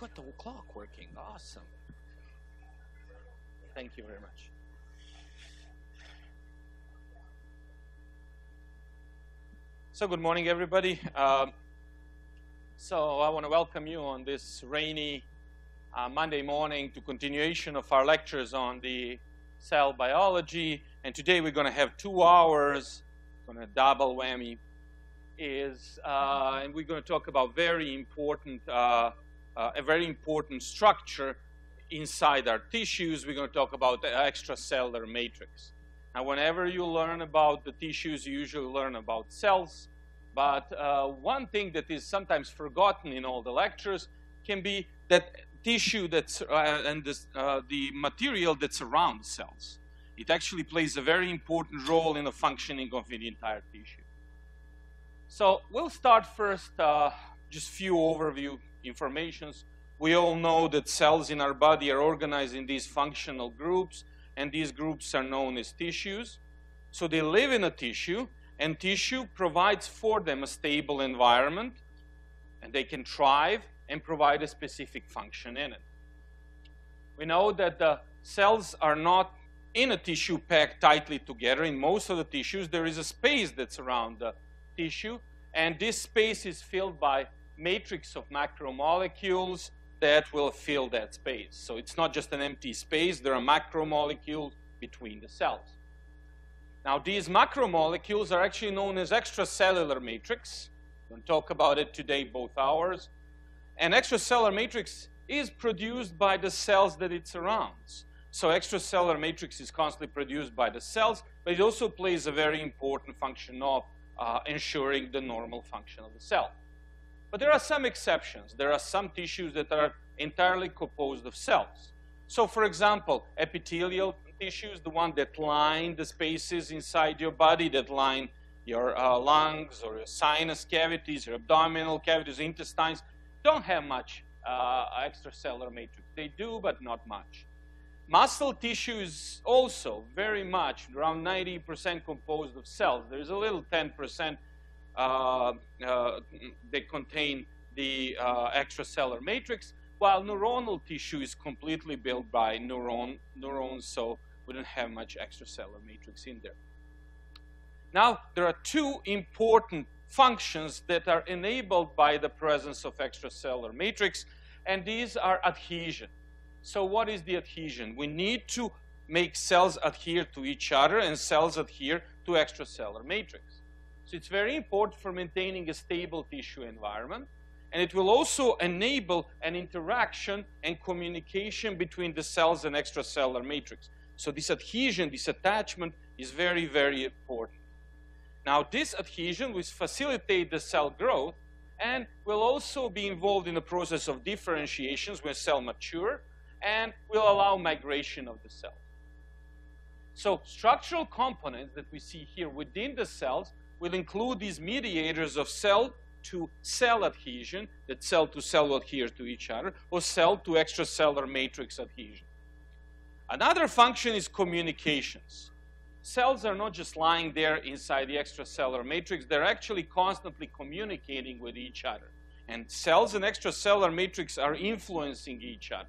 got the clock working. Awesome. Thank you very much. So good morning, everybody. So I want to welcome you on this rainy Monday morning to continuation of our lectures on the cell biology. And today we're going to have 2 hours, going to double whammy, and we're going to talk about a very important structure inside our tissues. We're going to talk about the extracellular matrix. Now, whenever you learn about the tissues, you usually learn about cells. But one thing that is sometimes forgotten in all the lectures can be that tissue that's and the material that's around cells. It actually plays a very important role in the functioning of the entire tissue. So we'll start first just few overview informations. We all know that cells in our body are organized in these functional groups, and these groups are known as tissues. So they live in a tissue, and tissue provides for them a stable environment, and they can thrive and provide a specific function in it. We know that the cells are not in a tissue packed tightly together. In most of the tissues, there is a space that's around the tissue, and this space is filled by matrix of macromolecules that will fill that space. So it's not just an empty space. There are macromolecules between the cells. Now, these macromolecules are actually known as extracellular matrix. We're going to talk about it today, both hours. And extracellular matrix is produced by the cells that it surrounds. So extracellular matrix is constantly produced by the cells, but it also plays a very important function of ensuring the normal function of the cell. But there are some exceptions. There are some tissues that are entirely composed of cells. So, for example, epithelial tissues, the one that line the spaces inside your body, that line your lungs or your sinus cavities, your abdominal cavities, intestines, don't have much extracellular matrix. They do, but not much. Muscle tissue is also very much, around 90% composed of cells. There's a little 10% they contain the extracellular matrix, while neuronal tissue is completely built by neurons, so we don't have much extracellular matrix in there. Now, there are 2 important functions that are enabled by the presence of extracellular matrix, and these are adhesion. So what is the adhesion? We need to make cells adhere to each other, and cells adhere to extracellular matrix. So it's very important for maintaining a stable tissue environment, and it will also enable an interaction and communication between the cells and extracellular matrix. So this adhesion, this attachment is very, very important. Now, this adhesion will facilitate the cell growth and will also be involved in the process of differentiations when cells mature, and will allow migration of the cell. So structural components that we see here within the cells will include these mediators of cell-to-cell adhesion, that cell-to-cell will adhere to each other, or cell-to extracellular matrix adhesion. Another function is communications. Cells are not just lying there inside the extracellular matrix. They're actually constantly communicating with each other. And cells and extracellular matrix are influencing each other.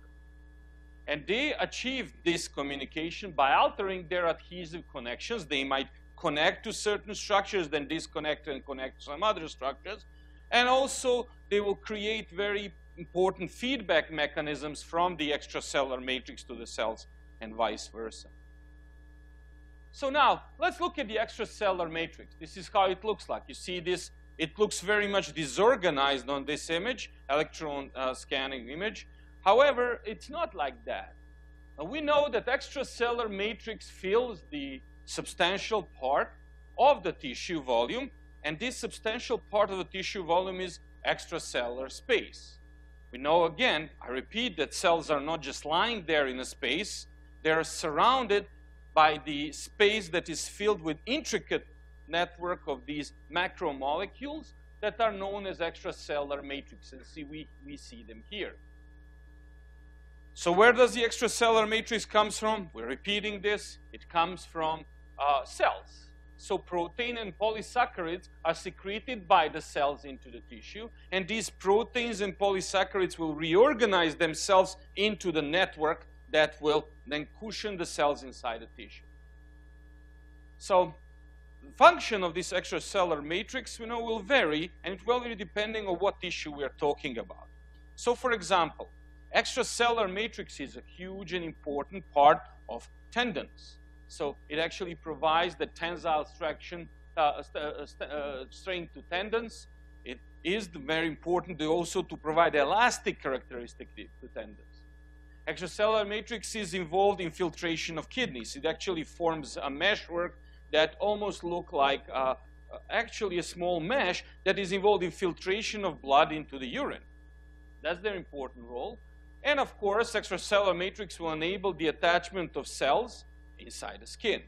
And they achieve this communication by altering their adhesive connections. They might connect to certain structures, then disconnect and connect to some other structures. And also, they will create very important feedback mechanisms from the extracellular matrix to the cells and vice versa. So now, let's look at the extracellular matrix. This is how it looks like. You see this, it looks very much disorganized on this image, electron scanning image. However, it's not like that. We know that extracellular matrix fills the substantial part of the tissue volume, and this substantial part of the tissue volume is extracellular space. We know, again, I repeat, that cells are not just lying there in a space. They're surrounded by the space that is filled with intricate network of these macromolecules that are known as extracellular matrix. And see, we see them here. So where does the extracellular matrix comes from? We're repeating this. It comes from cells. So protein and polysaccharides are secreted by the cells into the tissue, and these proteins and polysaccharides will reorganize themselves into the network that will then cushion the cells inside the tissue. So the function of this extracellular matrix, will vary, and it will vary depending on what tissue we are talking about. So for example, extracellular matrix is a huge and important part of tendons. So it actually provides the tensile strength to tendons. It is very important also to provide elastic characteristic to tendons. Extracellular matrix is involved in filtration of kidneys. It actually forms a meshwork that almost look like actually a small mesh that is involved in filtration of blood into the urine. That's their important role. And of course, extracellular matrix will enable the attachment of cells inside the skin.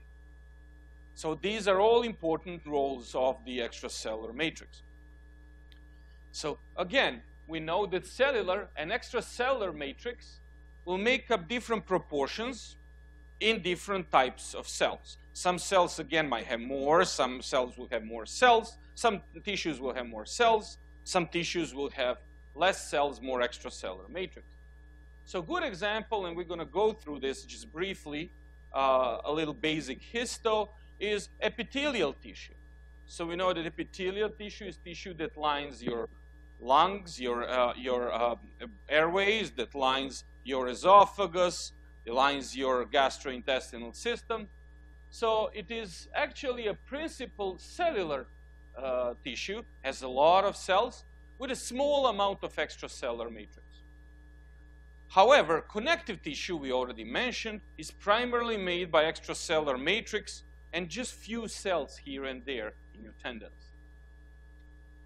So these are all important roles of the extracellular matrix. So again, we know that cellular and extracellular matrix will make up different proportions in different types of cells. Some cells, again, might have more. Some cells will have more cells. Some tissues will have more cells. Some tissues will have less cells, more extracellular matrix. So a good example, and we're going to go through this just briefly, a little basic histo, is epithelial tissue. So we know that epithelial tissue is tissue that lines your lungs, your airways, that lines your esophagus, it lines your gastrointestinal system. So it is actually a principal cellular tissue, has a lot of cells with a small amount of extracellular matrix. However, connective tissue, we already mentioned, is primarily made by extracellular matrix and just few cells here and there in your tendons.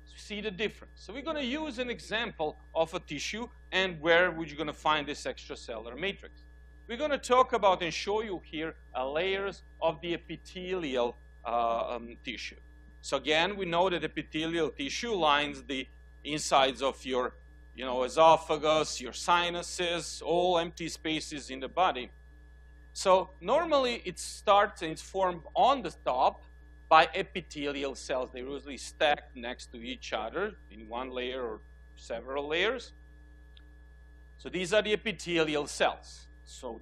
So you see the difference. So we're going to use an example of a tissue and where we're going to find this extracellular matrix. We're going to talk about and show you here layers of the epithelial tissue. So again, we know that epithelial tissue lines the insides of your esophagus, your sinuses, all empty spaces in the body. So normally it starts and it's formed on the top by epithelial cells. They're usually stacked next to each other in one layer or several layers. So these are the epithelial cells. So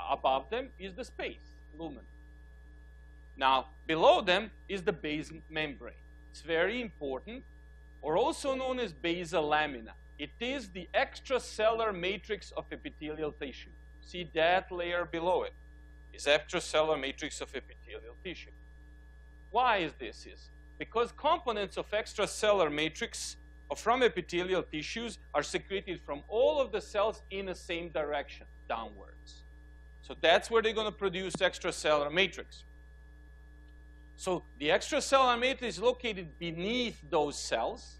above them is the space, lumen. Now, below them is the basal membrane. It's very important, or also known as basal lamina. It is the extracellular matrix of epithelial tissue. See that layer below it is extracellular matrix of epithelial tissue. Why is this? Because components of extracellular matrix from epithelial tissues are secreted from all of the cells in the same direction, downwards. So that's where they're going to produce extracellular matrix. So the extracellular matrix is located beneath those cells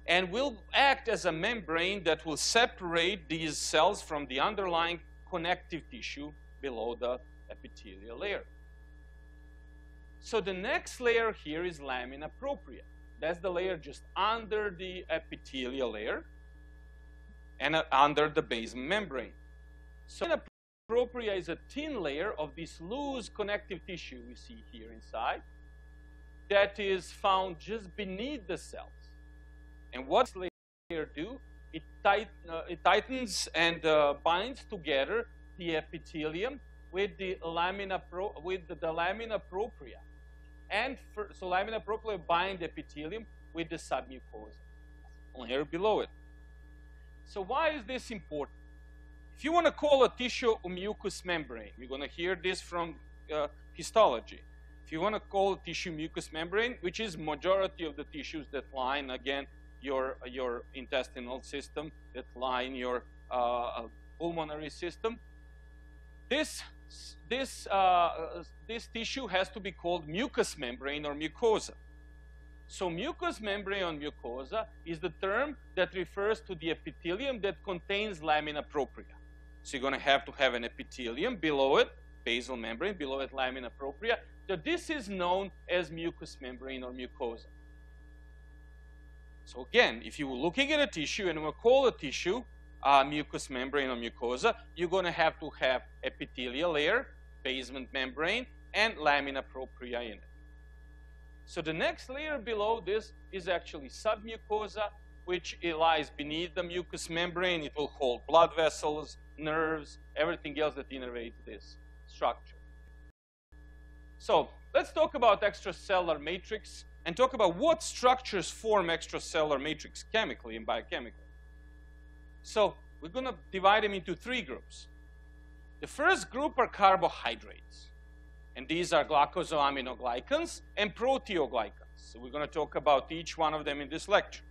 and will act as a membrane that will separate these cells from the underlying connective tissue below the epithelial layer. So the next layer here is lamina propria. That's the layer just under the epithelial layer and under the basal membrane. So lamina propria is a thin layer of this loose connective tissue we see here inside that is found just beneath the cells. And what does this layer do? It tightens and binds together the epithelium with the lamina propria. And so lamina propria bind the epithelium with the submucosa, layer below it. So why is this important? If you want to call a tissue a mucous membrane, we're going to hear this from histology. If you want to call a tissue mucous membrane, which is majority of the tissues that line, again, your intestinal system, that line your pulmonary system, this tissue has to be called mucous membrane or mucosa. So mucous membrane or mucosa is the term that refers to the epithelium that contains lamina propria. So you're going to have an epithelium below it, basal membrane, below it lamina propria. So this is known as mucous membrane or mucosa. So again, if you're looking at a tissue and we call a tissue mucous membrane or mucosa, you're going to have epithelial layer, basement membrane, and lamina propria in it. So the next layer below this is actually submucosa, which lies beneath the mucous membrane. It will hold blood vessels, nerves, everything else that innervates this structure. So let's talk about extracellular matrix and talk about what structures form extracellular matrix chemically and biochemically. So we're going to divide them into three groups. The first group are carbohydrates. And these are glycosaminoglycans and proteoglycans. So we're going to talk about each one of them in this lecture.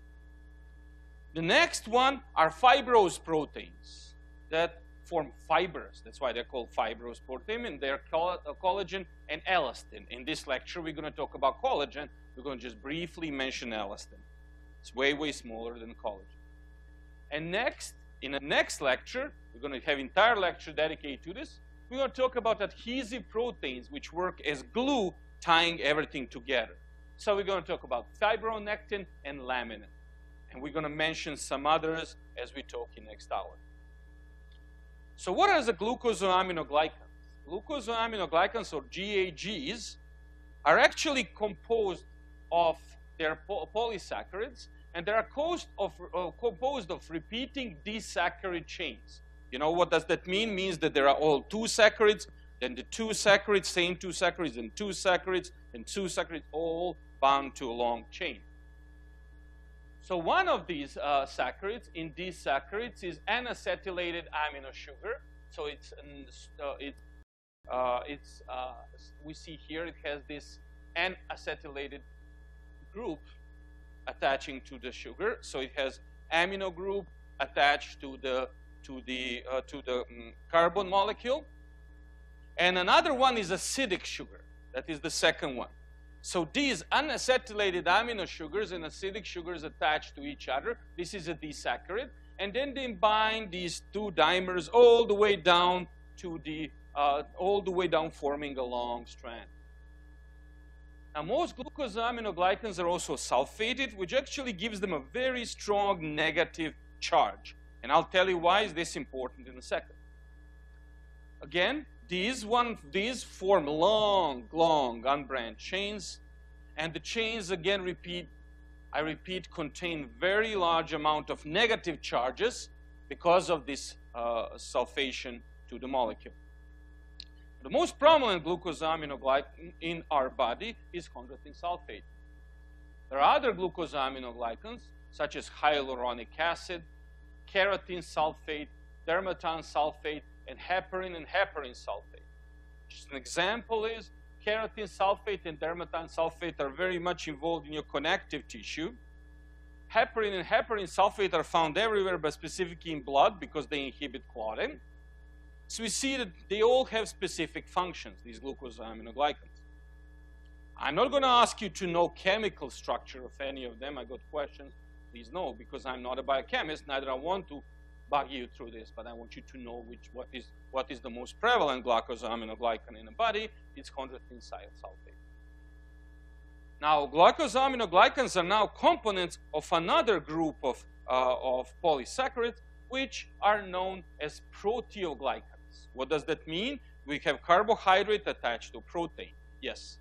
The next one are fibrose proteins that form fibers. That's why they're called fibrose protein, and they're collagen and elastin. In this lecture, we're going to talk about collagen. We're going to just briefly mention elastin. It's way, way smaller than collagen. And next, in the next lecture, we're going to have an entire lecture dedicated to this. We're going to talk about adhesive proteins, which work as glue, tying everything together. So we're going to talk about fibronectin and laminin. And we're going to mention some others as we talk in next hour. So what are the glucosaminoglykans? Glucosaminoglykans, or GAGs, are actually composed of their polysaccharides, and they are composed of repeating disaccharide chains. You know what does that mean? It means that there are all two saccharides, then the two saccharides, same two saccharides, and two saccharides, and two saccharides, all bound to a long chain. So one of these saccharides in these saccharides is N-acetylated amino sugar. So we see here it has this N-acetylated group attaching to the sugar. So it has amino group attached to the carbon molecule. And another one is acidic sugar. That is the second one. So these unacetylated amino sugars and acidic sugars attach to each other. This is a disaccharide. And then they bind these two dimers all the way down to forming a long strand. Now, most glucosaminoglycans are also sulfated, which actually gives them a very strong negative charge. And I'll tell you why is this important in a second. Again, these form long unbranched chains, and the chains, again, contain very large amount of negative charges because of this sulfation to the molecule. The most prominent glucosaminoglycan in our body is chondroitin sulfate. There are other glucosaminoglycans, such as hyaluronic acid, keratin sulfate, dermatan sulfate, and heparin sulfate. Just an example is keratin sulfate and dermatan sulfate are very much involved in your connective tissue. Heparin and heparin sulfate are found everywhere, but specifically in blood because they inhibit clotting. So we see that they all have specific functions, these glucosaminoglycans. I'm not going to ask you to know chemical structure of any of them. I got questions. Please know, because I'm not a biochemist, neither I want to bug you through this, but I want you to know what is the most prevalent glycosaminoglycan in the body. It's chondroitin sulfate. Now, glycosaminoglycans are now components of another group of polysaccharides, which are known as proteoglycans. What does that mean? We have carbohydrate attached to protein. Yes?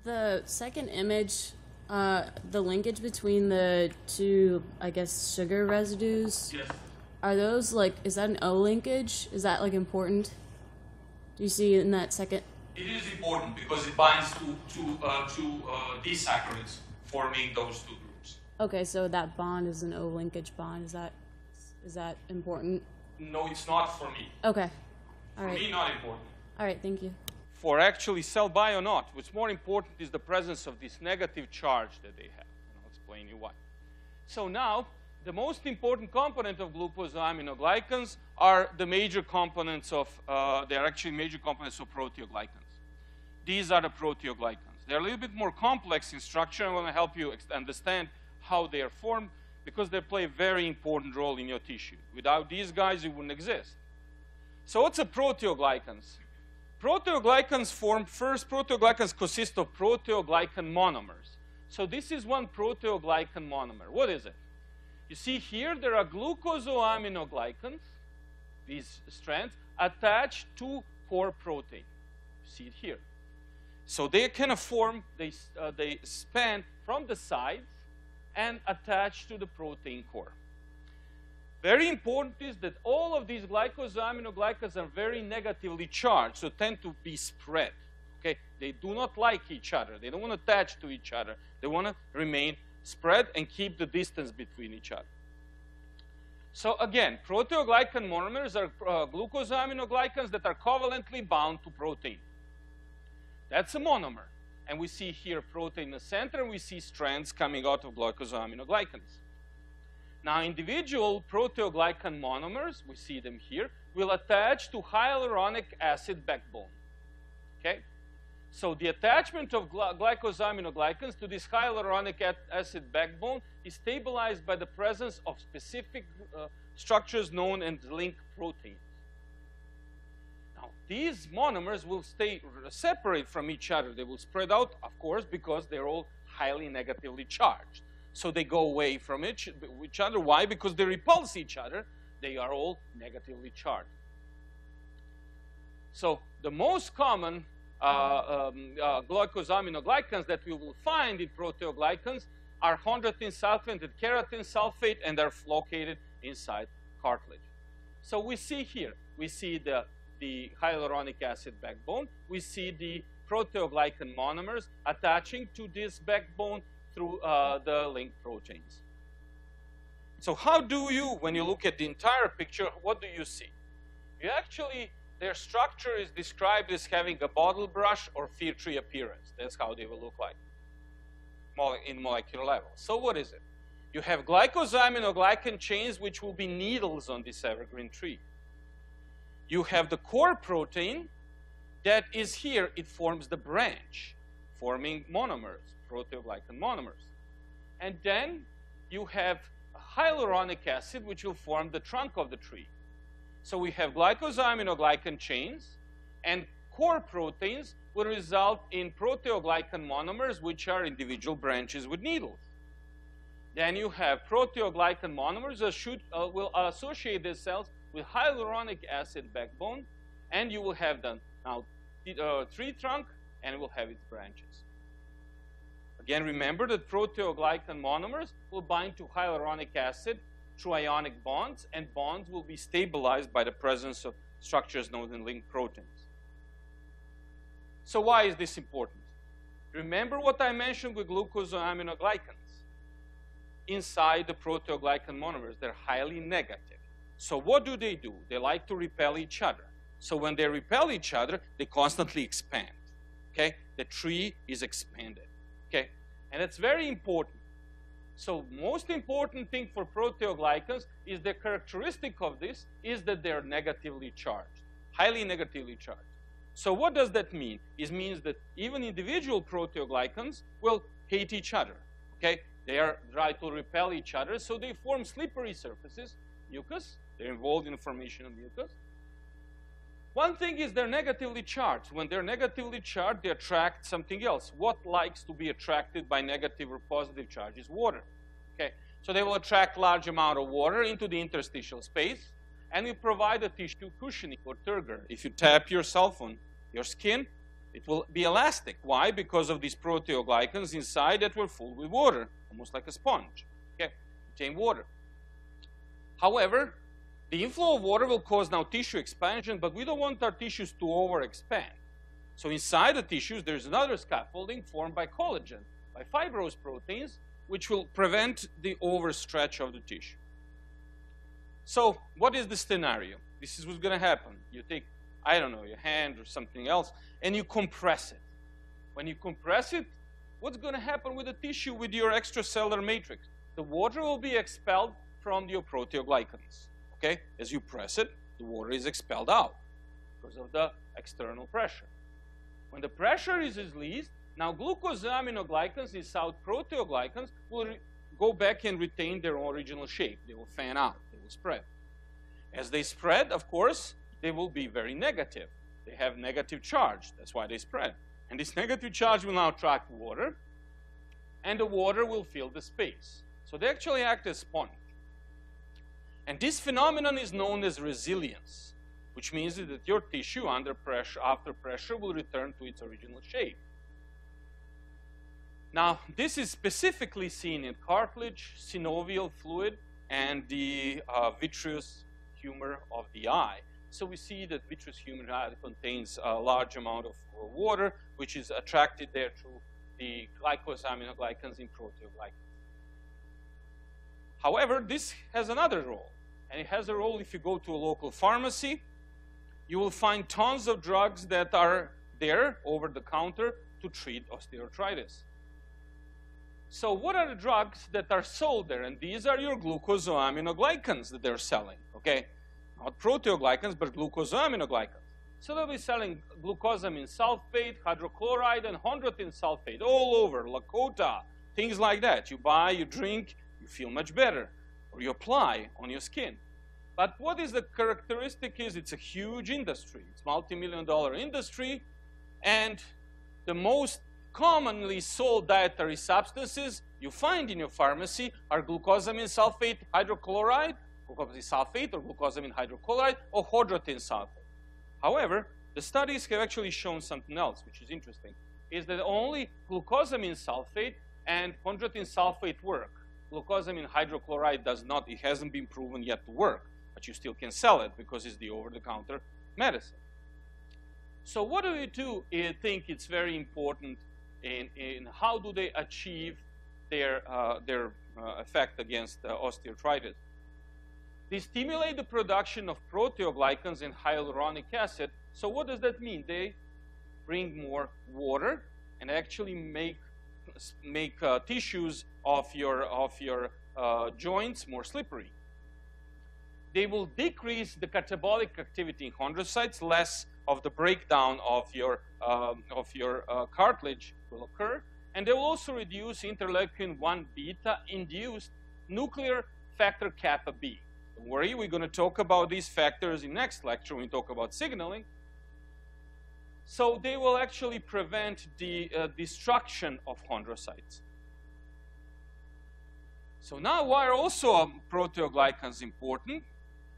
The second image, the linkage between the two, I guess, sugar residues. Yes. Are those like, is that an O linkage? Is that like important? Do you see in that second? It is important because it binds to disaccharides, forming those two groups. Okay, so that bond is an O linkage bond. Is that important? No, it's not for me. Okay. All right. For me, not important. All right, thank you. For actually cell bio not. What's more important is the presence of this negative charge that they have. And I'll explain you why. So now, the most important component of glucosaminoglycans are the major components of, they are actually major components of proteoglycans. These are the proteoglycans. They're a little bit more complex in structure. I want to help you understand how they are formed because they play a very important role in your tissue. Without these guys, you wouldn't exist. So what's a proteoglycans? Proteoglycans consist of proteoglycan monomers. So this is one proteoglycan monomer. What is it? You see here there are glucosaminoglycans, these strands, attached to core protein. You see it here. So they kind of form, they span from the sides and attach to the protein core. Very important is that all of these glycosaminoglycans are very negatively charged, so tend to be spread. Okay? They do not like each other. They don't want to attach to each other. They want to remain spread and keep the distance between each other. So again, proteoglycan monomers are glucosaminoglycans that are covalently bound to protein. That's a monomer. And we see here protein in the center, and we see strands coming out of glycosaminoglycans. Now, individual proteoglycan monomers, we see them here, will attach to hyaluronic acid backbone. Okay? So the attachment of glycosaminoglycans to this hyaluronic acid backbone is stabilized by the presence of specific structures known as link proteins. Now, these monomers will stay separate from each other. They will spread out, of course, because they're all highly negatively charged. So they go away from each other. Why? Because they repulse each other. They are all negatively charged. So the most common glycosaminoglycans that we will find in proteoglycans are chondroitin sulfate and keratin sulfate, and they're located inside cartilage. So we see here, we see the hyaluronic acid backbone. We see the proteoglycan monomers attaching to this backbone through the link proteins. So how do you, when you look at the entire picture, what do you see? You actually, their structure is described as having a bottle brush or fir tree appearance. That's how they will look like in molecular level. So what is it? You have glycosaminoglycan chains, which will be needles on this evergreen tree. You have the core protein that is here. It forms the branch, forming monomers, proteoglycan monomers. And then you have hyaluronic acid, which will form the trunk of the tree. So we have glycosaminoglycan chains, and core proteins will result in proteoglycan monomers, which are individual branches with needles. Then you have proteoglycan monomers that will associate themselves with hyaluronic acid backbone, and you will have the tree trunk, and it will have its branches. Again, remember that proteoglycan monomers will bind to hyaluronic acid through ionic bonds, and bonds will be stabilized by the presence of structures known as link proteins. So why is this important? Remember what I mentioned with glucosaminoglycans. Inside the proteoglycan monomers, they're highly negative. So what do? They like to repel each other. So when they repel each other, they constantly expand. Okay? The tree is expanded. Okay? And it's very important. So most important thing for proteoglycans is the characteristic of this is that they're negatively charged, highly negatively charged. So what does that mean? It means that even individual proteoglycans will hate each other. Okay? They are trying to repel each other, so they form slippery surfaces, mucus. They're involved in the formation of mucus. One thing is they're negatively charged. When they're negatively charged, they attract something else. What likes to be attracted by negative or positive charge is water. Okay? So they will attract large amount of water into the interstitial space, and we provide a tissue cushioning or turgor. If you tap yourself on your skin, it will be elastic. Why? Because of these proteoglycans inside that were full with water, almost like a sponge. Okay? Contain water. However, the inflow of water will cause now tissue expansion, but we don't want our tissues to overexpand. So inside the tissues, there's another scaffolding formed by collagen, by fibrous proteins, which will prevent the overstretch of the tissue. So what is the scenario? This is what's going to happen. You take, I don't know, your hand or something else, and you compress it. When you compress it, what's going to happen with the tissue, with your extracellular matrix? The water will be expelled from your proteoglycans. Okay? As you press it, the water is expelled out because of the external pressure. When the pressure is released, now glucosaminoglycans inside proteoglycans will go back and retain their original shape. They will fan out. They will spread. As they spread, of course, they will be very negative. They have negative charge. That's why they spread. And this negative charge will now attract water, and the water will fill the space. So they actually act as sponge. And this phenomenon is known as resilience. which means that your tissue under pressure, after pressure, will return to its original shape. Now, this is specifically seen in cartilage, synovial fluid, and the vitreous humor of the eye. So we see that vitreous humor contains a large amount of water, which is attracted there through the glycosaminoglycans in proteoglycans. However, this has another role, and it has a role if you go to a local pharmacy. You will find tons of drugs that are there over the counter to treat osteoarthritis. So what are the drugs that are sold there? And these are your glucosaminoglycans that they're selling, okay? Not proteoglycans, but glucosaminoglycans. So they'll be selling glucosamine sulfate, hydrochloride, and chondroitin sulfate all over, Lakota, things like that. You buy, you drink, you feel much better, or you apply on your skin. But what is the characteristic is it's a huge industry. It's multi-million-dollar industry, and the most commonly sold dietary substances you find in your pharmacy are glucosamine sulfate hydrochloride, glucosamine sulfate or glucosamine hydrochloride, or chondroitin sulfate. However, the studies have actually shown something else, which is interesting, is that only glucosamine sulfate and chondroitin sulfate work. Glucosamine hydrochloride does not. It hasn't been proven yet to work, but you still can sell it because it's the over-the-counter medicine. So what do you think it's very important in how do they achieve their effect against osteoarthritis? They stimulate the production of proteoglycans and hyaluronic acid. So what does that mean? They bring more water and actually make tissues of your joints more slippery. They will decrease the catabolic activity in chondrocytes, less of the breakdown of your cartilage will occur, and they will also reduce interleukin-1 beta induced nuclear factor kappa B. Don't worry, we're going to talk about these factors in next lecture when we talk about signaling. So they will actually prevent the destruction of chondrocytes. So now why are also proteoglycans important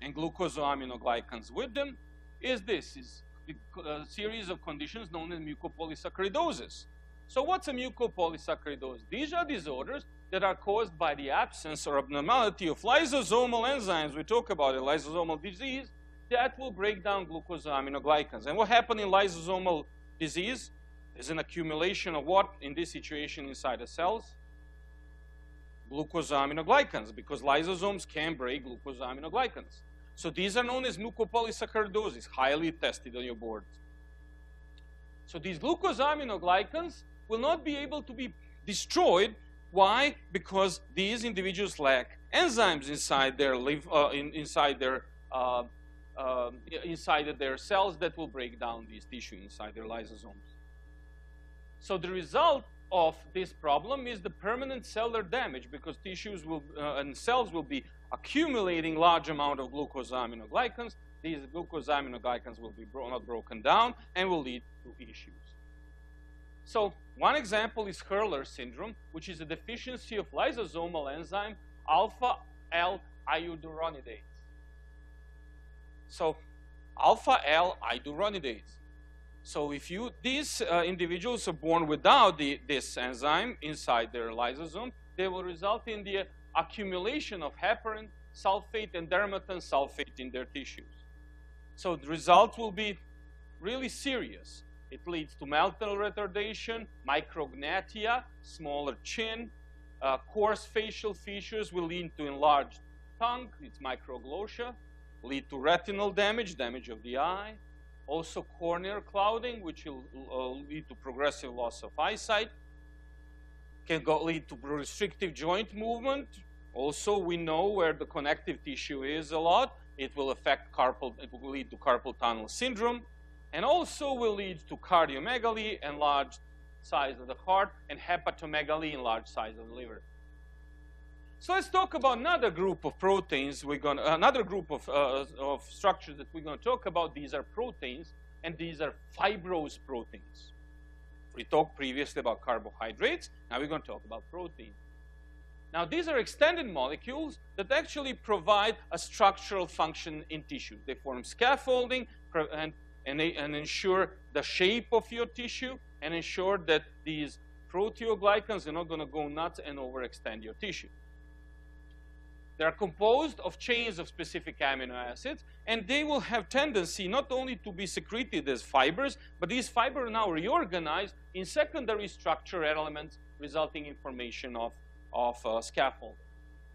and glucosaminoglycans with them is a series of conditions known as mucopolysaccharidosis. So what's a mucopolysaccharidosis? These are disorders that are caused by the absence or abnormality of lysosomal enzymes. We talk about it, lysosomal disease, that will break down glucosaminoglycans. And what happens in lysosomal disease is an accumulation of what in this situation inside the cells? Glucosaminoglycans, because lysosomes can break glucosaminoglycans. So these are known as mucopolysaccharidosis, highly tested on your boards. So these glucosaminoglycans will not be able to be destroyed. Why? Because these individuals lack enzymes inside their cells that will break down these tissue inside their lysosomes. So the result of this problem is the permanent cellular damage, because tissues and cells will be accumulating large amount of glucosaminoglycans. These glucosaminoglycans will be not broken down and will lead to issues. So one example is Hurler syndrome, which is a deficiency of lysosomal enzyme alpha-L iduronidase. So alpha-L iduronidase. So if these individuals are born without this enzyme inside their lysosome, they will result in the accumulation of heparin sulfate and dermatan sulfate in their tissues. So the result will be really serious. It leads to mental retardation, micrognathia, smaller chin, coarse facial features will lead to enlarged tongue, it's microglossia, lead to retinal damage, damage of the eye, also corneal clouding, which will lead to progressive loss of eyesight, can lead to restrictive joint movement. Also, we know where the connective tissue is a lot. It will lead to carpal tunnel syndrome, and also will lead to cardiomegaly, enlarged size of the heart, and hepatomegaly, enlarged size of the liver. So let's talk about another group of proteins. Another group of structures that we're going to talk about. These are proteins, and these are fibrose proteins. We talked previously about carbohydrates. Now we're going to talk about protein. Now, these are extended molecules that actually provide a structural function in tissue. They form scaffolding and ensure the shape of your tissue and ensure that these proteoglycans are not going to go nuts and overextend your tissue. They are composed of chains of specific amino acids, and they will have tendency not only to be secreted as fibers, but these fibers are now reorganized in secondary structure elements, resulting in formation of scaffolding.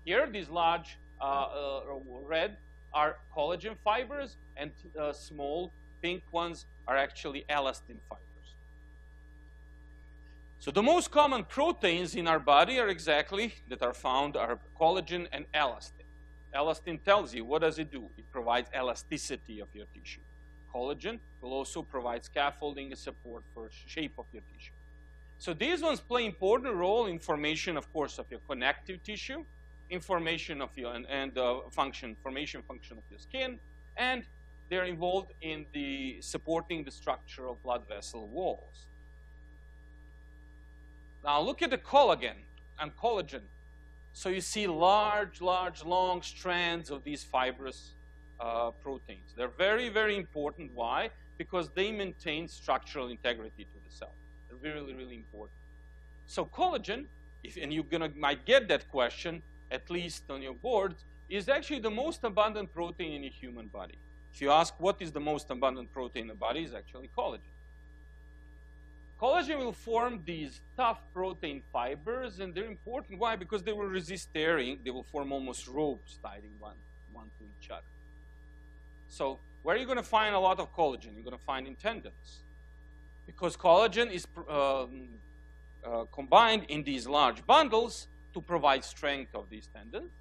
Here, these large red are collagen fibers, and small pink ones are actually elastin fibers. So the most common proteins in our body that are found are collagen and elastin. Elastin tells you, what does it do? It provides elasticity of your tissue. Collagen will also provide scaffolding and support for shape of your tissue. So these ones play important role in formation, of course, of your connective tissue, in formation of your formation function of your skin, and they're involved in supporting the structure of blood vessel walls. Now look at the collagen and collagen. So you see large, long strands of these fibrous proteins. They're very, very important. Why? Because they maintain structural integrity to the cell. They're really, really important. So collagen, and you might get that question, at least on your boards, is actually the most abundant protein in the human body. If you ask what is the most abundant protein in the body, it's actually collagen. Collagen will form these tough protein fibers, and they're important. Why? Because they will resist tearing. They will form almost ropes tied one to each other. So where are you going to find a lot of collagen? You're going to find in tendons. Because collagen is combined in these large bundles to provide strength of these tendons.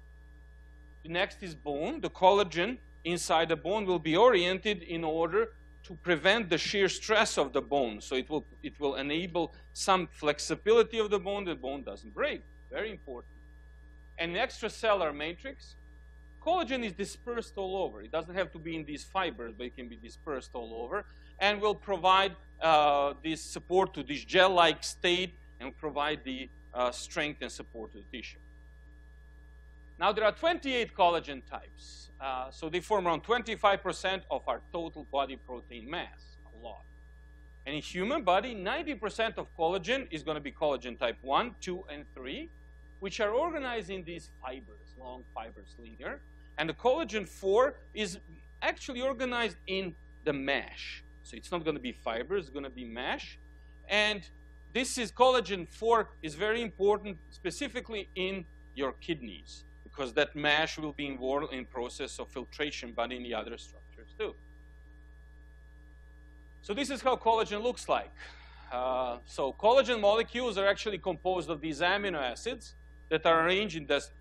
The next is bone. The collagen inside the bone will be oriented in order to prevent the shear stress of the bone. So it will enable some flexibility of the bone doesn't break. Very important. And in extracellular matrix, collagen is dispersed all over. It doesn't have to be in these fibers, but it can be dispersed all over, and will provide this support to this gel-like state and provide the strength and support to the tissue. Now, there are 28 collagen types. So they form around 25% of our total body protein mass, a lot. And in human body, 90% of collagen is going to be collagen type 1, 2, and 3, which are organized in these fibers, long fibers, linear. And the collagen 4 is actually organized in the mesh. So it's not going to be fibers, it's going to be mesh. And this is collagen 4 is very important, specifically in your kidneys, because that mesh will be involved in process of filtration, but in the other structures too. So this is how collagen looks like. So collagen molecules are actually composed of these amino acids that are arranged in this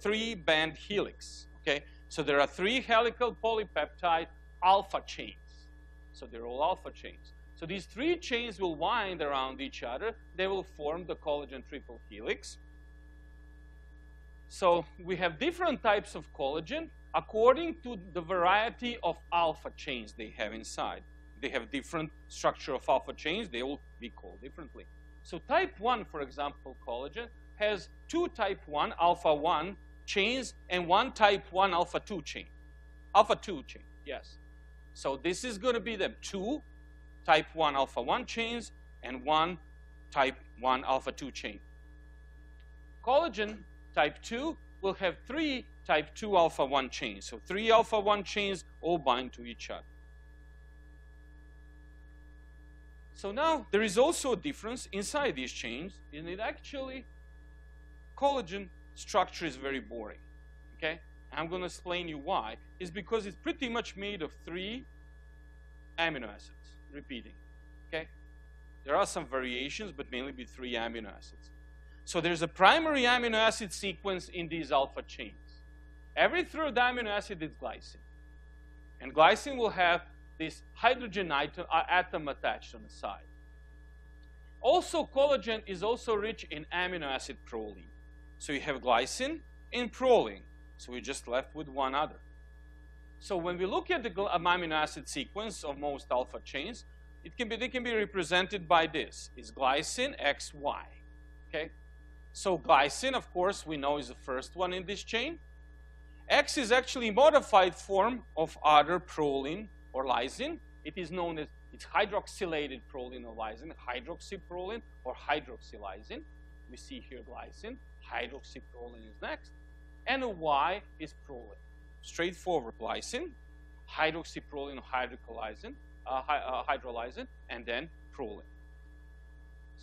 three-band helix. Okay, so there are 3 helical polypeptide alpha chains. So they're all alpha chains. So these 3 chains will wind around each other. They will form the collagen triple helix. So we have different types of collagen according to the variety of alpha chains they have inside. They have different structure of alpha chains. They will be called differently. So type 1, for example, collagen, has 2 type 1 alpha 1 chains and 1 type 1 alpha 2 chain. Alpha 2 chain, yes. So this is going to be them 2 type 1 alpha 1 chains and 1 type 1 alpha 2 chain. Collagen type 2 will have 3 type 2 alpha 1 chains. So 3 alpha 1 chains all bind to each other. So now there is also a difference inside these chains, and it actually, collagen structure is very boring. Okay? I'm going to explain you why. It's because it's pretty much made of 3 amino acids, repeating. Okay? There are some variations, but mainly be 3 amino acids. So there's a primary amino acid sequence in these alpha chains. Every third amino acid is glycine. And glycine will have this hydrogen atom attached on the side. Also, collagen is also rich in amino acid proline. So you have glycine and proline. So we're just left with one other. So when we look at the amino acid sequence of most alpha chains, they can be represented by this. It's glycine XY. Okay? So glycine, of course, we know is the first one in this chain. X is actually a modified form of either proline or lysine. It is known as, it's hydroxylated proline or lysine, hydroxyproline or hydroxylysine. We see here glycine, hydroxyproline is next. And a Y is proline. Straightforward glycine, hydroxyproline or hydrolysine, and then proline.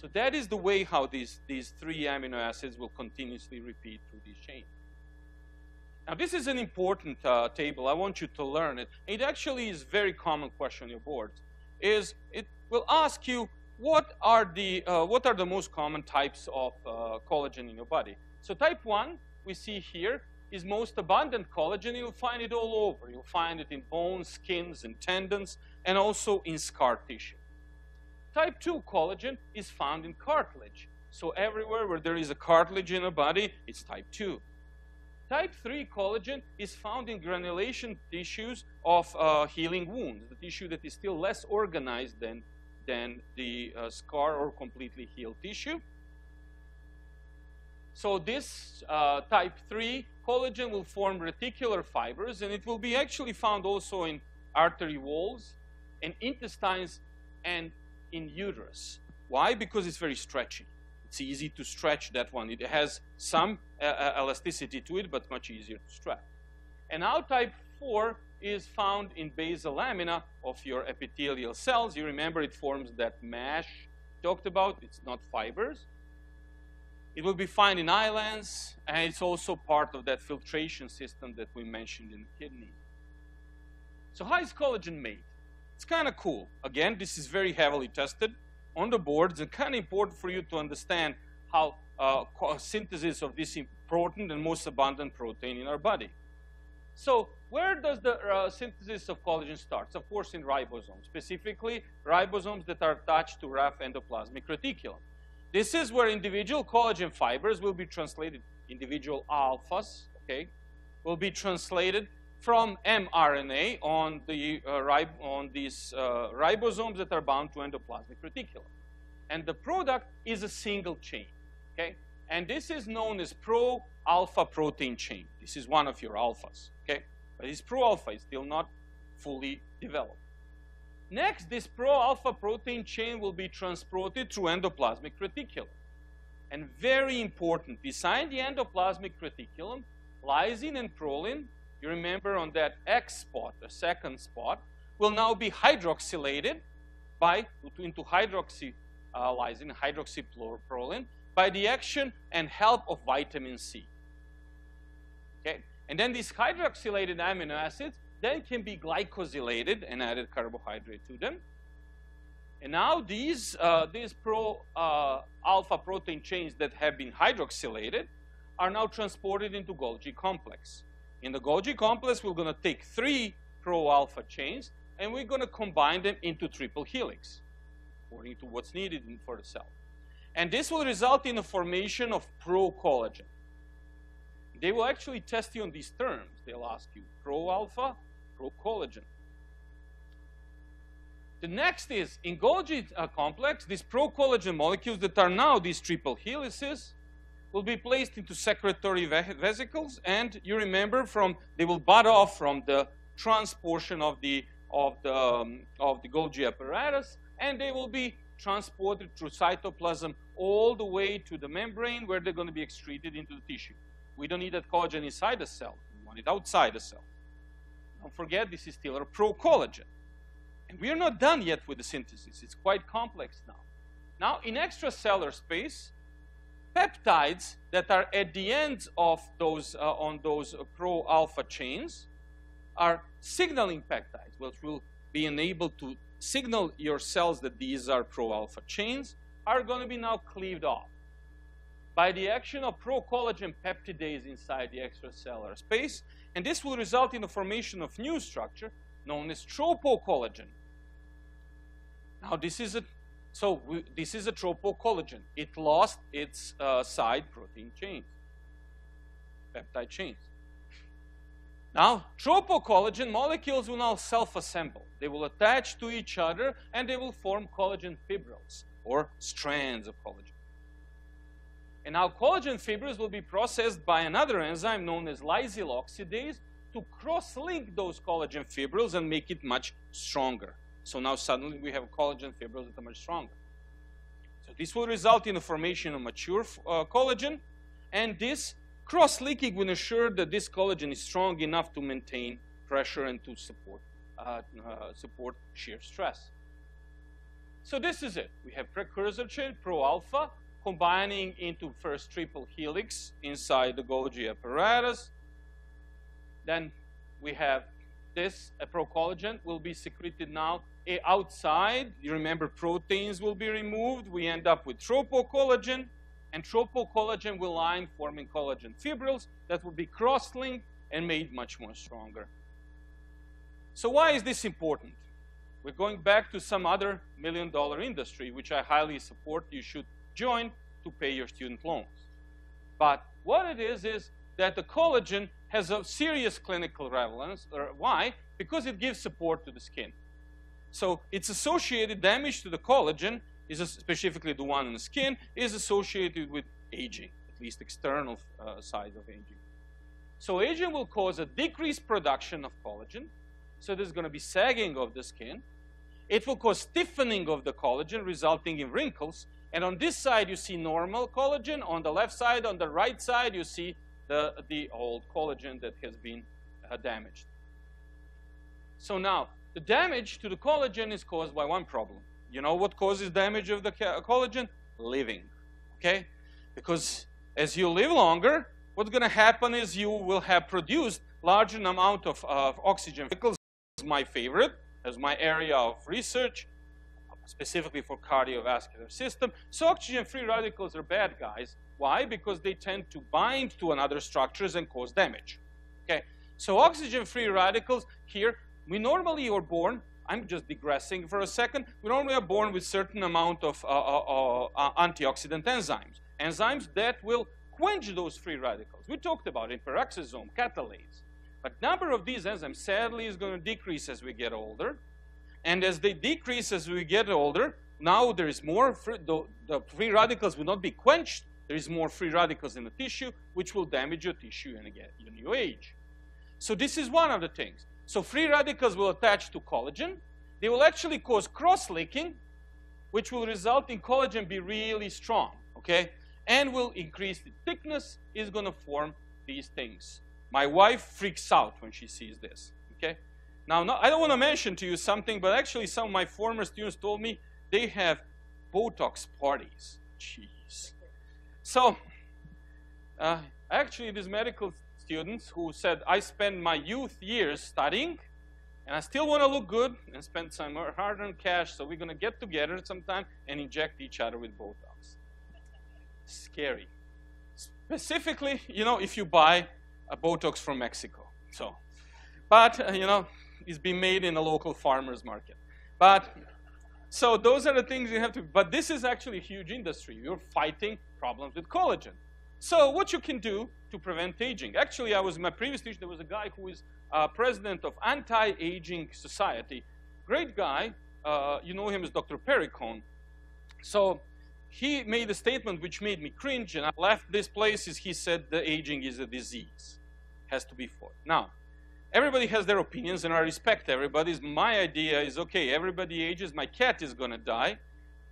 So that is the way how these three amino acids will continuously repeat through this chain. Now this is an important table. I want you to learn it. It actually is a very common question on your boards. It will ask you what are the most common types of collagen in your body. So type 1 we see here is most abundant collagen. You'll find it all over. You'll find it in bones, skins, and tendons, and also in scar tissue. Type 2 collagen is found in cartilage. So everywhere where there is a cartilage in a body, it's type 2. Type 3 collagen is found in granulation tissues of healing wounds, the tissue that is still less organized than the scar or completely healed tissue. So this type 3 collagen will form reticular fibers, and it will be actually found also in artery walls, and intestines, and in uterus. Why? Because it's very stretchy. It's easy to stretch that one. It has some elasticity to it, but much easier to stretch. And now type 4 is found in basal lamina of your epithelial cells. You remember it forms that mesh talked about. It's not fibers. It will be found in islands, and it's also part of that filtration system that we mentioned in the kidney. So how is collagen made? It's kind of cool. Again, this is very heavily tested on the boards, and kind of important for you to understand how synthesis of this important and most abundant protein in our body. So where does the synthesis of collagen start? Of course, in ribosomes, specifically ribosomes that are attached to rough endoplasmic reticulum. This is where individual collagen fibers will be translated, individual alphas, okay, will be translated from mRNA on these ribosomes that are bound to endoplasmic reticulum. And the product is a single chain, okay? And this is known as pro-alpha protein chain. This is one of your alphas, okay? But it's pro-alpha, it's still not fully developed. Next, this pro-alpha protein chain will be transported through endoplasmic reticulum. And very important, beside the endoplasmic reticulum, lysine and proline, you remember on that X spot, the second spot, will now be hydroxylated into hydroxylysine, hydroxyproline, by the action and help of vitamin C. Okay? And then these hydroxylated amino acids then can be glycosylated and added carbohydrate to them. And now these pro-alpha protein chains that have been hydroxylated are now transported into Golgi complex. In the Golgi complex, we're going to take 3 pro-alpha chains, and we're going to combine them into triple helix, according to what's needed for the cell. And this will result in the formation of pro-collagen. They will actually test you on these terms. They'll ask you pro-alpha, pro-collagen. The next is, in Golgi complex, these pro-collagen molecules that are now these triple helices will be placed into secretory vesicles, and you remember they will bud off from the transportation of the Golgi apparatus, and they will be transported through cytoplasm all the way to the membrane where they're going to be excreted into the tissue. We don't need that collagen inside the cell. We want it outside the cell. Don't forget, this is still a pro-collagen. And we are not done yet with the synthesis. It's quite complex now. Now, in extracellular space, peptides that are at the ends of those pro-alpha chains are signaling peptides, which will be enabled to signal your cells that these are pro-alpha chains, are going to be now cleaved off by the action of pro-collagen peptidase inside the extracellular space, and this will result in the formation of new structure known as tropocollagen. Now, this is a tropocollagen. It lost its side protein chains, peptide chains. Now, tropocollagen molecules will now self-assemble. They will attach to each other, and they will form collagen fibrils, or strands of collagen. And now collagen fibrils will be processed by another enzyme known as lysyl oxidase to cross-link those collagen fibrils and make it much stronger. So now suddenly we have collagen fibrils that are much stronger. So this will result in the formation of mature collagen, and this cross-linking will ensure that this collagen is strong enough to maintain pressure and to support shear stress. So this is it. We have precursor chain, pro-alpha, combining into first triple helix inside the Golgi apparatus. Then we have this, a procollagen will be secreted now outside. You remember proteins will be removed. We end up with tropocollagen, and tropocollagen will line forming collagen fibrils that will be cross-linked and made much more stronger. So why is this important? We're going back to some other million-dollar industry, which I highly support you should join to pay your student loans. But what it is that the collagen has a serious clinical relevance. Why? Because it gives support to the skin. So its associated damage to the collagen, specifically the one in the skin, is associated with aging, at least external side of aging. So aging will cause a decreased production of collagen. So there's going to be sagging of the skin. It will cause stiffening of the collagen, resulting in wrinkles. And on this side, you see normal collagen. On the left side, on the right side, you see the old collagen that has been damaged. So now, the damage to the collagen is caused by one problem. You know what causes damage of the collagen? Living, okay? Because as you live longer, what's going to happen is you will have produced larger amount of oxygen. My favorite, as my area of research, specifically for cardiovascular system. So oxygen-free radicals are bad guys. Why? Because they tend to bind to another structures and cause damage. Okay, so oxygen-free radicals here, we normally are born, I'm just digressing for a second, we normally are born with certain amount of antioxidant enzymes. Enzymes that will quench those free radicals. We talked about it, peroxisome, catalase. But number of these enzymes, sadly, is going to decrease as we get older. And as they decrease as we get older, now there is more, the free radicals will not be quenched. There is more free radicals in the tissue, which will damage your tissue and again, when you age. So this is one of the things. So free radicals will attach to collagen. They will actually cause cross-linking, which will result in collagen be really strong, okay? And will increase the thickness, is going to form these things. My wife freaks out when she sees this, okay? Now, I don't want to mention to you something, but actually some of my former students told me they have Botox parties. Jeez. So, actually, these medical students who said, I spent my youth years studying, and I still want to look good and spend some hard-earned cash, so we're going to get together sometime and inject each other with Botox. Scary. Specifically, you know, if you buy a Botox from Mexico. So, but, you know, it's been made in a local farmer's market. But, so those are the things you have to, but this is actually a huge industry. You're fighting problems with collagen. So what you can do to prevent aging. Actually, my previous teacher, there was a guy who is president of Anti-Aging Society. Great guy. You know him as Dr. Perricone. So he made a statement which made me cringe, and I left this place. He said the aging is a disease. Has to be fought. Now, everybody has their opinions, and I respect everybody's. My idea is, okay, everybody ages. My cat is going to die,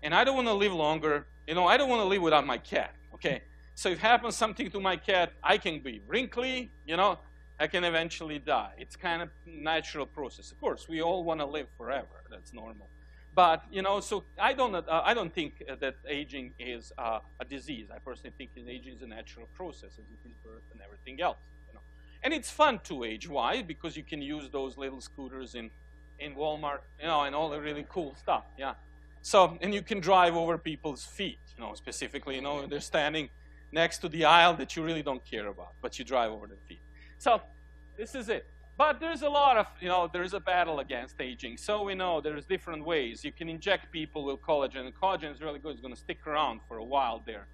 and I don't want to live longer. You know, I don't want to live without my cat, okay? So if happens something to my cat, I can be wrinkly, you know, I can eventually die. It's kind of natural process. Of course, we all want to live forever. That's normal. But, you know, so I don't think that aging is a disease. I personally think aging is a natural process, as it is birth and everything else. And it's fun to age. Why? Because you can use those little scooters in Walmart, you know, and all the really cool stuff, yeah. So, and you can drive over people's feet, you know, specifically, you know, they're standing next to the aisle that you really don't care about, but you drive over their feet. So, this is it. But there's a lot of, you know, there's a battle against aging. So we know there's different ways. You can inject people with collagen, and collagen is really good. It's going to stick around for a while there.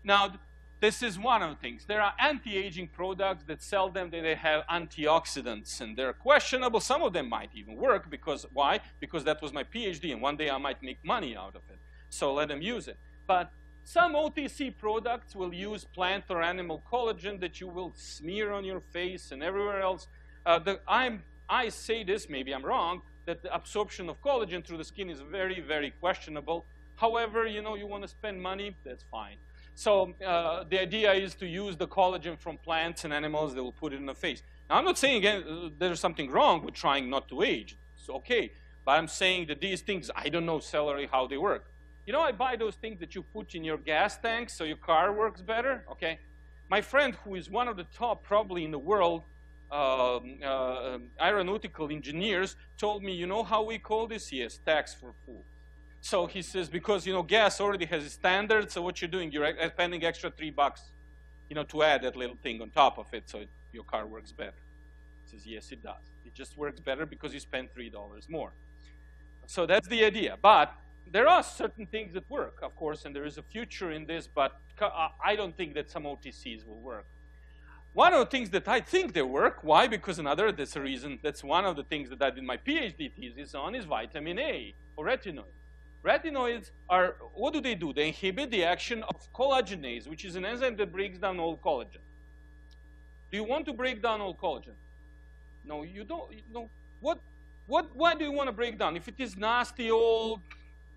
Now, this is one of the things. There are anti-aging products that sell them, that they have antioxidants, and they're questionable. Some of them might even work, because why? Because that was my PhD, and one day I might make money out of it. So let them use it. But Some OTC products will use plant or animal collagen that you will smear on your face and everywhere else. I say this, maybe I'm wrong, that the absorption of collagen through the skin is very, very questionable. However, you know, you want to spend money, that's fine. So the idea is to use the collagen from plants and animals that will put it in the face. Now, I'm not saying again, there's something wrong with trying not to age. It's okay. But I'm saying that these things, I don't know celery how they work. You know, I buy those things that you put in your gas tank so your car works better, okay? My friend, who is one of the top probably in the world aeronautical engineers, told me, you know how we call this? Yes, tax for fools. So he says, because, you know, gas already has a standard, so what you're doing, you're spending extra $3, you know, to add that little thing on top of it so your car works better. He says, yes, it does. It just works better because you spend $3 more. So that's the idea. But there are certain things that work, of course, and there is a future in this, but I don't think that some OTCs will work. One of the things that I think they work, why? Because that's a reason, that's one of the things that I did my PhD thesis on is vitamin A, or retinoids. Retinoids are, what do? They inhibit the action of collagenase, which is an enzyme that breaks down all collagen. Do you want to break down all collagen? No, you don't. No. Why do you want to break down? If it is nasty old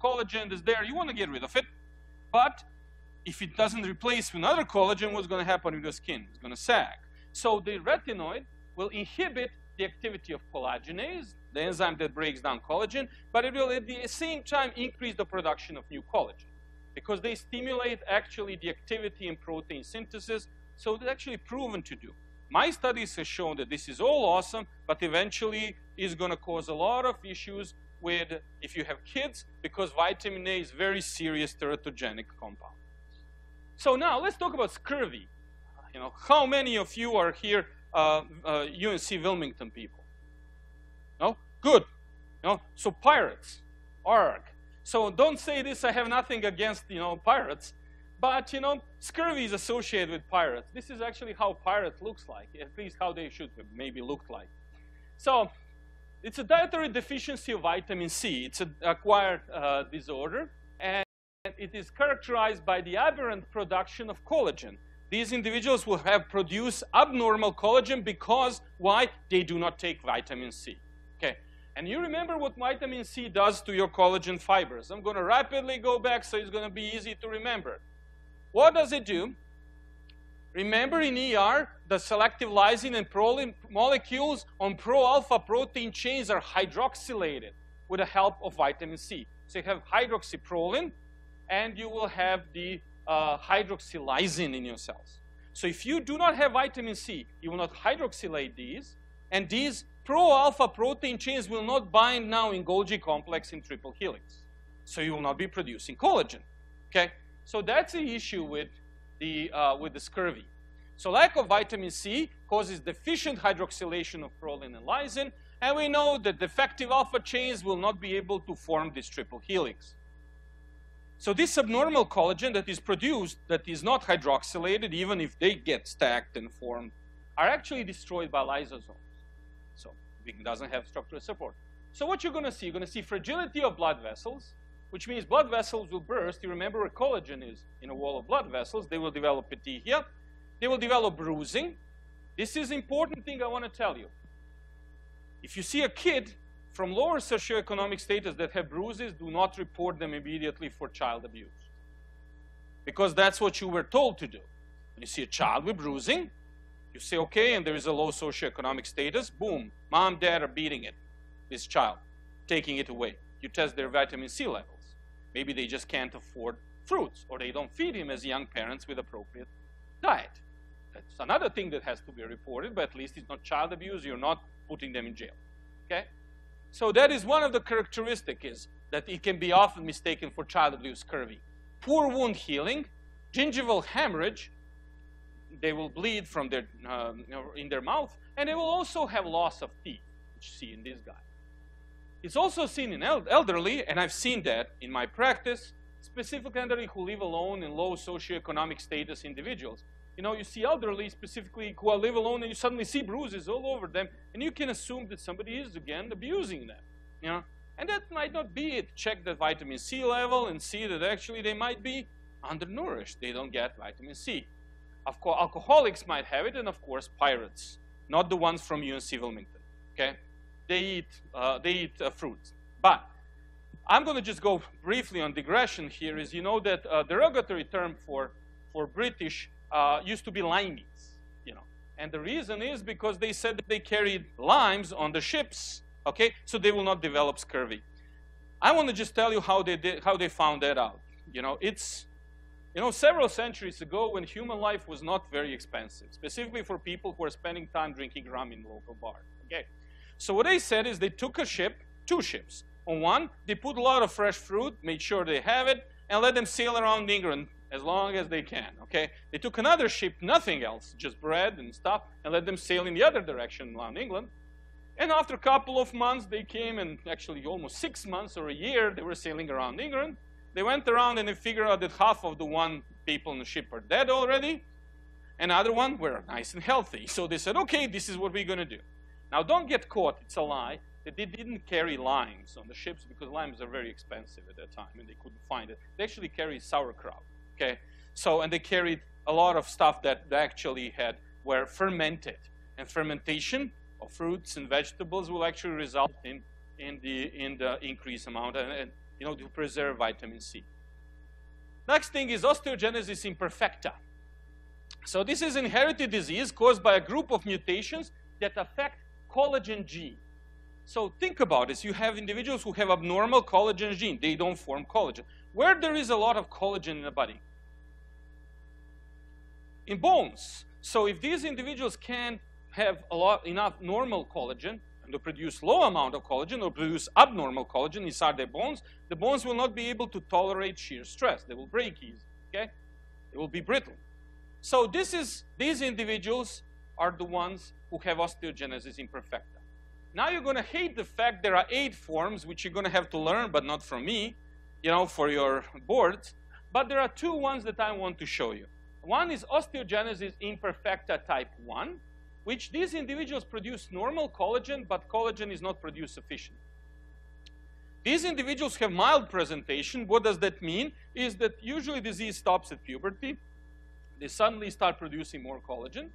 collagen that's there, you want to get rid of it. But if it doesn't replace with another collagen, what's going to happen with the skin? It's going to sag. So the retinoid will inhibit the activity of collagenase, the enzyme that breaks down collagen, but it will at the same time increase the production of new collagen because they stimulate actually the activity in protein synthesis, so it's actually proven to do. My studies have shown that this is all awesome, but eventually is going to cause a lot of issues with if you have kids because vitamin A is very serious teratogenic compound. So now let's talk about scurvy. You know, how many of you are here UNC Wilmington people? No? Good. No? So pirates, arg. So don't say this, I have nothing against, you know, pirates. But, you know, scurvy is associated with pirates. This is actually how pirate looks like, at least how they should have maybe looked like. So it's a dietary deficiency of vitamin C. It's an acquired disorder. And it is characterized by the aberrant production of collagen. These individuals will have produced abnormal collagen because, why? They do not take vitamin C. Okay. And you remember what vitamin C does to your collagen fibers. I'm going to rapidly go back so it's going to be easy to remember. What does it do? Remember in ER, the selective lysine and proline molecules on pro-alpha protein chains are hydroxylated with the help of vitamin C. So you have hydroxyproline, and you will have the hydroxylysine in your cells. So if you do not have vitamin C, you will not hydroxylate these, and these pro-alpha protein chains will not bind now in Golgi complex in triple helix. So you will not be producing collagen. Okay? So that's the issue with the scurvy. So lack of vitamin C causes deficient hydroxylation of proline and lysine, and we know that defective alpha chains will not be able to form this triple helix. So this abnormal collagen that is produced, that is not hydroxylated, even if they get stacked and formed, are actually destroyed by lysosomes. So it doesn't have structural support. So what you're going to see? You're going to see fragility of blood vessels, which means blood vessels will burst. You remember where collagen is in a wall of blood vessels. They will develop petechia. They will develop bruising. This is an important thing I want to tell you. If you see a kid from lower socioeconomic status that have bruises, do not report them immediately for child abuse. Because that's what you were told to do. When you see a child with bruising, you say, okay, and there is a low socioeconomic status, boom, mom, dad are beating it, this child, taking it away. You test their vitamin C levels. Maybe they just can't afford fruits, or they don't feed him as young parents with appropriate diet. That's another thing that has to be reported, but at least it's not child abuse, you're not putting them in jail. Okay? So that is one of the characteristics, is that it can be often mistaken for child abuse scurvy. Poor wound healing, gingival hemorrhage, they will bleed from their, in their mouth, and they will also have loss of teeth, which you see in this guy. It's also seen in elderly, and I've seen that in my practice, specifically elderly who live alone in low socioeconomic status individuals. You know, you see elderly specifically who live alone, and you suddenly see bruises all over them, and you can assume that somebody is, again, abusing them. You know? And that might not be it. Check the vitamin C level and see that actually they might be undernourished. They don't get vitamin C. Of course, alcoholics might have it, and of course, pirates, not the ones from UNC Wilmington. Okay, they eat fruits. But I'm going to just go briefly on digression here. Is you know that derogatory term for British used to be limeys, you know, and the reason is because they said that they carried limes on the ships. Okay, so they will not develop scurvy. I want to just tell you how they found that out. You know, it's several centuries ago when human life was not very expensive, specifically for people who are spending time drinking rum in local bars. Okay, so what they said is they took a ship, 2 ships. On one, they put a lot of fresh fruit, made sure they have it, and let them sail around England as long as they can. Okay, they took another ship, nothing else, just bread and stuff, and let them sail in the other direction around England. And after a couple of months, they came, and actually almost 6 months or a year, they were sailing around England. They went around and they figured out that half of the people on the ship are dead already, and other one were nice and healthy. So they said, okay, this is what we're going to do. Now, don't get caught. It's a lie that they didn't carry limes on the ships because limes are very expensive at that time, and they couldn't find it. They actually carried sauerkraut. Okay, so and they carried a lot of stuff that they actually were fermented, and fermentation of fruits and vegetables will actually result in the increased amount and to preserve vitamin C. Next thing is osteogenesis imperfecta. So this is inherited disease caused by a group of mutations that affect collagen gene. So think about this. You have individuals who have abnormal collagen gene. They don't form collagen. Where there is a lot of collagen in the body? In bones. So if these individuals can have enough normal collagen and to produce low amount of collagen or produce abnormal collagen inside their bones, the bones will not be able to tolerate shear stress. They will break easy. Okay? They will be brittle. So these individuals are the ones who have osteogenesis imperfecta. Now you're going to hate the fact there are 8 forms, which you're going to have to learn, but not from me, for your boards. But there are 2 ones that I want to show you. One is osteogenesis imperfecta type 1, which these individuals produce normal collagen, but collagen is not produced sufficiently. These individuals have mild presentation. What does that mean? Is that usually disease stops at puberty. They suddenly start producing more collagen.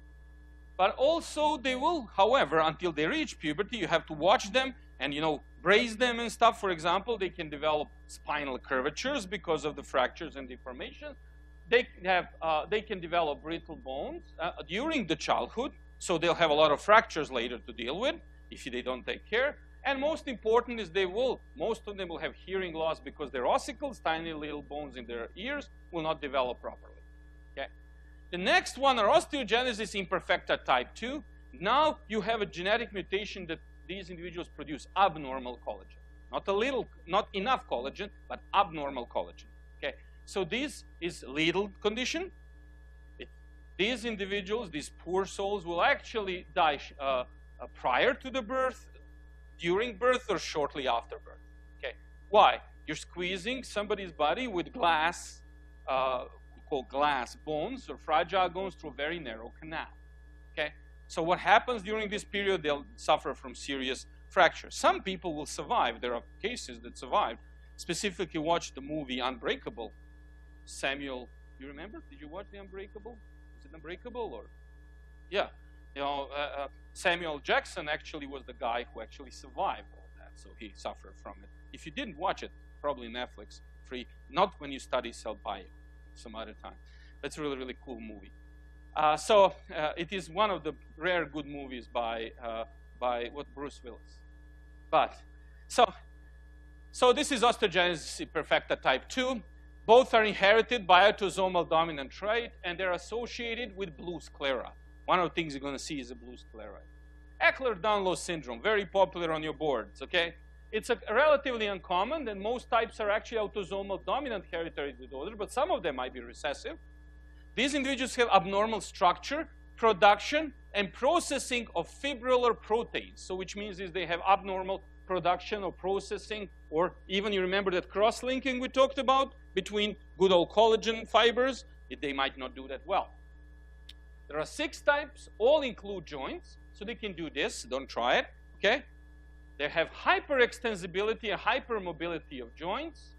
But also they will, however, until they reach puberty, you have to watch them and, brace them and stuff. For example, they can develop spinal curvatures because of the fractures and deformations. They can develop brittle bones during the childhood. So they'll have a lot of fractures later to deal with if they don't take care. And most important is most of them will have hearing loss because their ossicles, tiny little bones in their ears, will not develop properly. Okay? The next one are osteogenesis imperfecta type 2. Now you have a genetic mutation that these individuals produce abnormal collagen. Not enough collagen, but abnormal collagen. Okay? So this is Liddle condition. These individuals, these poor souls, will actually die prior to the birth, during birth, or shortly after birth. Okay, why? You're squeezing somebody's body with glass, called glass bones or fragile bones through a very narrow canal. Okay, so what happens during this period? They'll suffer from serious fractures. Some people will survive. There are cases that survived. Specifically, watch the movie Unbreakable. Samuel, you remember? Did you watch the Unbreakable? Unbreakable, or yeah, Samuel Jackson actually was the guy who actually survived all that, so he suffered from it. If you didn't watch it, probably Netflix free. Not when you study cell bio, some other time. That's a really, really cool movie. It is one of the rare good movies by Bruce Willis. But so this is osteogenesis imperfecta type 2. Both are inherited by autosomal dominant trait, and they're associated with blue sclera. One of the things you're going to see is a blue sclera. Ehlers-Danlos syndrome, very popular on your boards, okay? It's relatively uncommon, and most types are actually autosomal dominant hereditary disorder, but some of them might be recessive. These individuals have abnormal structure, production, and processing of fibrillar proteins, so which means is they have abnormal production or processing, or even you remember that cross-linking we talked about between good old collagen fibers, they might not do that well. There are 6 types, all include joints, so they can do this, don't try it, okay? They have hyperextensibility and hypermobility of joints.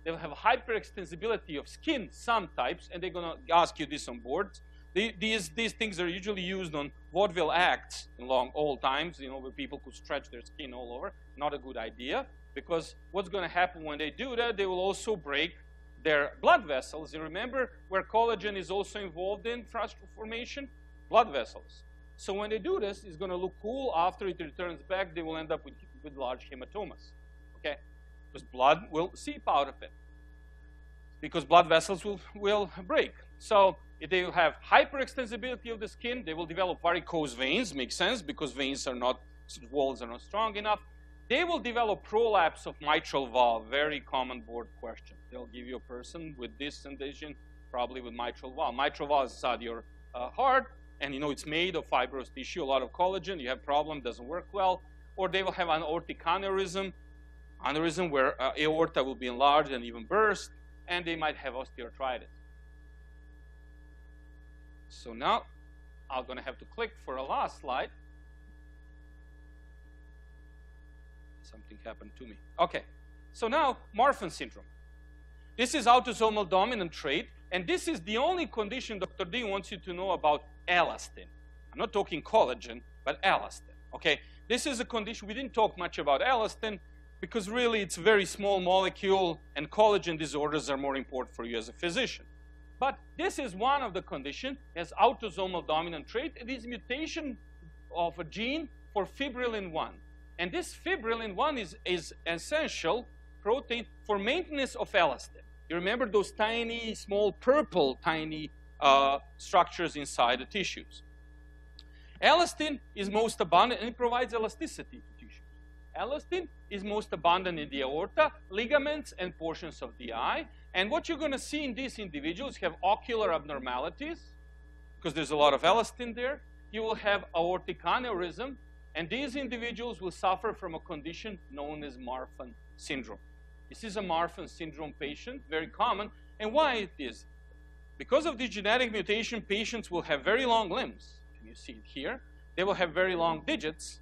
They'll have hyperextensibility of skin, some types, and they're going to ask you this on board. These things are usually used on vaudeville acts in long old times, you know, where people could stretch their skin all over. Not a good idea, because what's going to happen when they do that, they will also break their blood vessels. You remember where collagen is also involved in fracture formation? Blood vessels. So when they do this, it's going to look cool. After it returns back, they will end up with large hematomas, okay? Because blood will seep out of it, because blood vessels will break. So if they have hyperextensibility of the skin, they will develop varicose veins. Makes sense, because veins are not, walls are not strong enough. They will develop prolapse of mitral valve, very common board question. They'll give you a person with this condition, probably with mitral valve. Mitral valve is inside your heart, and you know it's made of fibrous tissue, a lot of collagen. You have problem, doesn't work well. Or they will have an aortic aneurysm where aorta will be enlarged and even burst, and they might have osteoarthritis. So now I'm going to have to click for a last slide. Something happened to me. Okay, so now Marfan syndrome. This is autosomal dominant trait, and this is the only condition Dr. D wants you to know about elastin. I'm not talking collagen, but elastin, okay? This is a condition, we didn't talk much about elastin, because really it's a very small molecule, and collagen disorders are more important for you as a physician. But this is one of the conditions, as autosomal dominant trait. It is mutation of a gene for fibrillin-1. And this fibrillin-1 is essential protein for maintenance of elastin. You remember those tiny, small, purple, tiny structures inside the tissues. Elastin is most abundant, and it provides elasticity to tissues. Elastin is most abundant in the aorta, ligaments, and portions of the eye. And what you're going to see in these individuals have ocular abnormalities, because there's a lot of elastin there. You will have aortic aneurysm, and these individuals will suffer from a condition known as Marfan syndrome. This is a Marfan syndrome patient, very common. And why it is? Because of the genetic mutation, patients will have very long limbs. Can you see it here? They will have very long digits.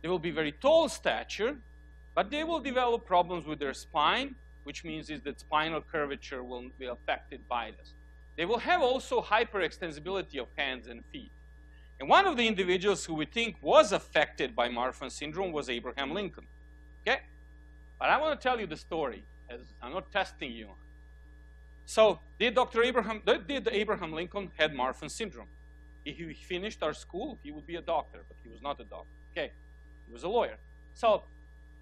They will be very tall stature, but they will develop problems with their spine, which means is that spinal curvature will be affected by this. They will have also hyperextensibility of hands and feet. And one of the individuals who we think was affected by Marfan syndrome was Abraham Lincoln, okay? But I want to tell you the story, as I'm not testing you on. So did Abraham Lincoln had Marfan syndrome? If he finished our school, he would be a doctor, but he was not a doctor, okay? He was a lawyer. So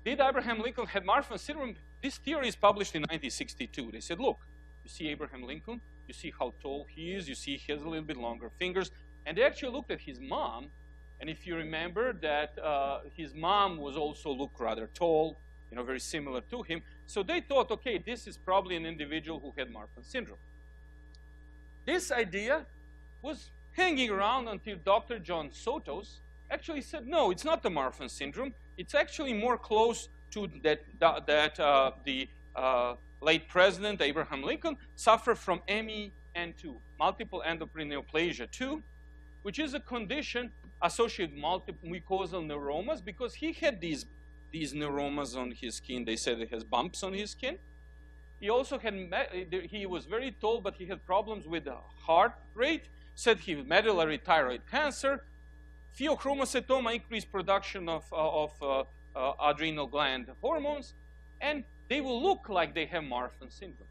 did Abraham Lincoln had Marfan syndrome? This theory is published in 1962. They said, look, you see Abraham Lincoln, you see how tall he is, you see he has a little bit longer fingers, and they actually looked at his mom, and if you remember that his mom was also looked rather tall, you know, very similar to him, so they thought, okay, this is probably an individual who had Marfan syndrome. This idea was hanging around until Dr. John Sotos actually said, no, it's not the Marfan syndrome. It's actually more close to the late President Abraham Lincoln suffered from MEN2, multiple endocrine neoplasia 2, which is a condition associated with multiple mucosal neuromas, because he had these neuromas on his skin. They said he has bumps on his skin. He also had, he was very tall, but he had problems with the heart rate. Said he had medullary thyroid cancer, pheochromocytoma, increased production of adrenal gland hormones, and they will look like they have Marfan syndrome.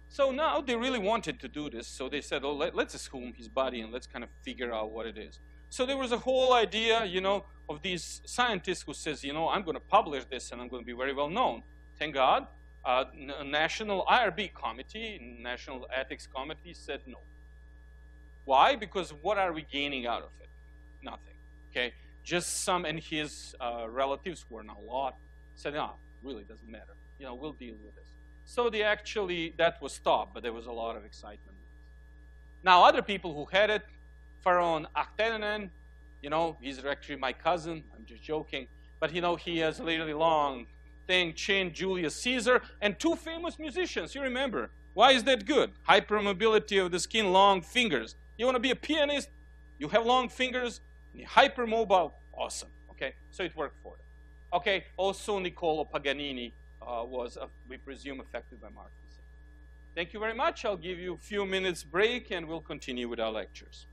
So now they really wanted to do this, so they said, oh, let's assume his body and let's kind of figure out what it is. So there was a whole idea, you know, of these scientists who says, you know, I'm going to publish this and I'm going to be very well known. Thank God, National IRB Committee, National Ethics Committee said no. Why? Because what are we gaining out of it? Nothing, okay? Just some, and his relatives who are now a lot, said, no, really doesn't matter. You know, we'll deal with this. So they actually, that was stopped, but there was a lot of excitement. Now, other people who had it, Pharaoh Akhenaten, you know, he's actually my cousin, I'm just joking, but you know, he has a really long thing, chin, Julius Caesar, and two famous musicians, you remember. Why is that good? Hypermobility of the skin, long fingers. You want to be a pianist, you have long fingers, hypermobile, awesome, okay? So it worked for them. Okay, also Niccolò Paganini, was, we presume, affected by Marfan syndrome. Thank you very much. I'll give you a few minutes break, and we'll continue with our lectures.